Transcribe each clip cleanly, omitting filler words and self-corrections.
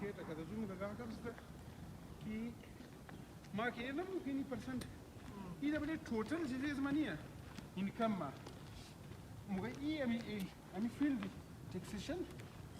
basket kada zum da ga kabsta ki ma ke na mumkin percent ida bale total jide zamaniya income ma muga ami field taxation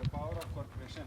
the power of corporation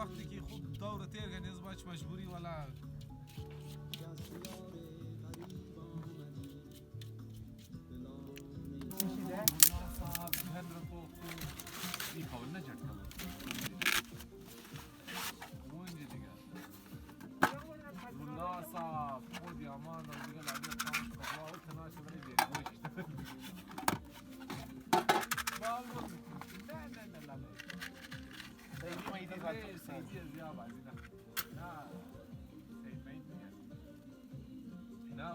वक्त की खूब दौर तेर करनी इस बात मजबूरी वाला Now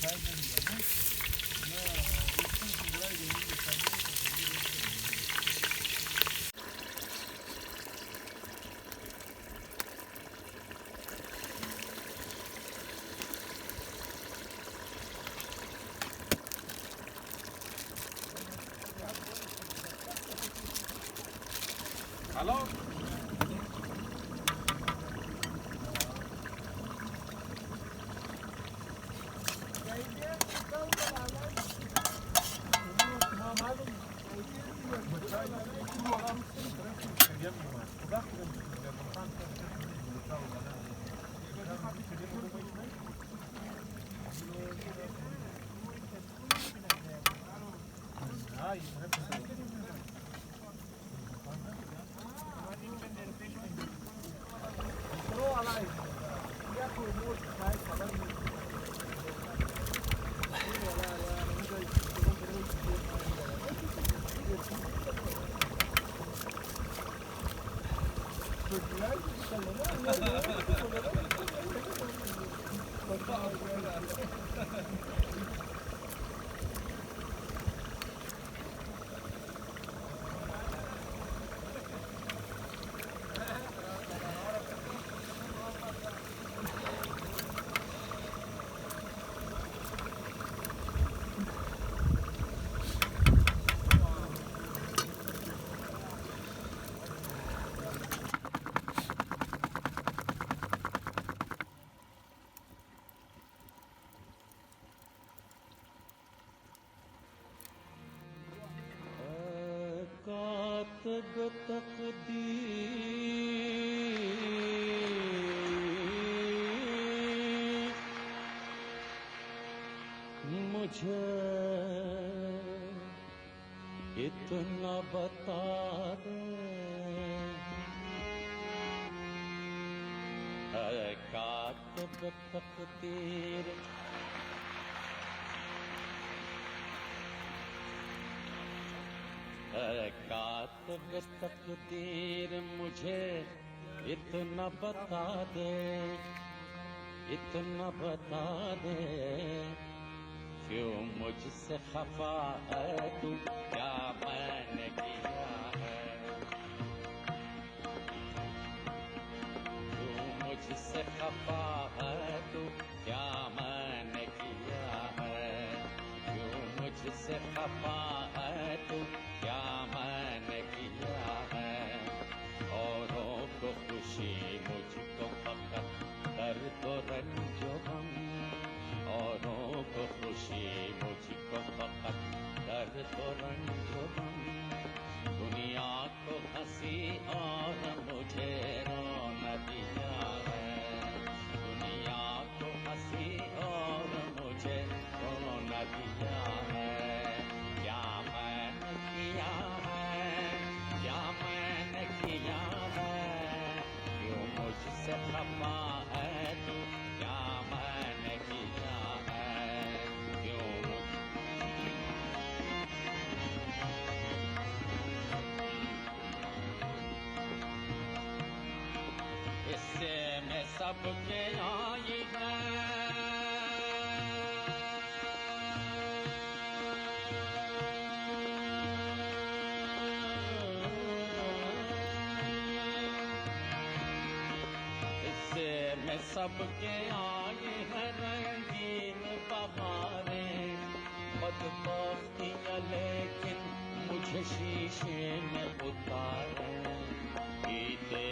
Hello? मुझे इतना बता दे कातब तकदीर कातब तकदीर मुझे इतना बता दे इतना बता दे क्यों मुझसे खफा है तू क्या मैंने किया है क्यों मुझसे खफा है तू क्या मैंने किया है क्यों मुझसे खफा है तू क्या मैंने किया है औरों को खुशी मुझको फकत दर्द और रंज गम औरों को खुशी मुझको फकत दर्द और रंज गम दुनिया को हंसी और मुझे रोना दिया है दुनिया को हंसी और मुझे रोना दिया है क्या मैंने किया है क्या मैंने किया है क्यों मुझसे खफा है तू क्या मैंने किया है क्यों इससे मैं सबके आई है इससे मैं सबके आए हैं रंगीन बहारें बदबख्तियाँ लेकिन मुझे शीशे में उतारे पीते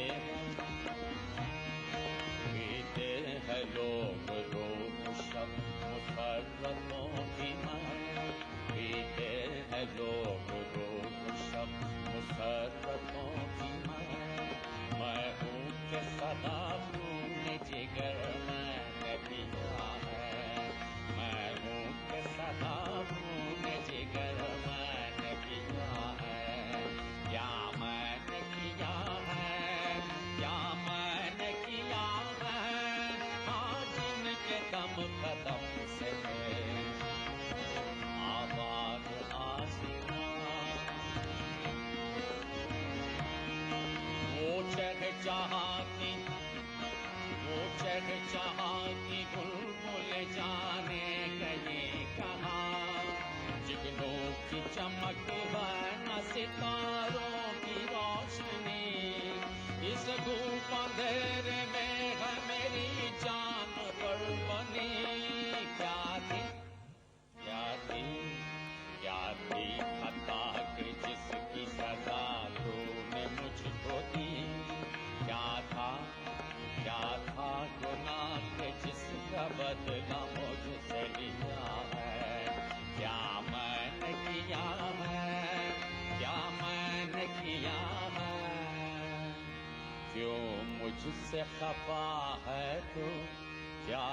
हैं लोग रोग शब मुसर्रतों की मैं पीते हैं लोग रोग शब मुसर्रतों की मैं हूँ के सदा खून जिगर मैंने पिया है मैं हूँ के सदा खून जिगर मैंने पिया है क्या मैंने रहा गुनाह के जिसका बदला मुझसे लिया है। क्या मैंने किया है, क्या मैंने किया है, क्यों मुझसे खफा है तो क्या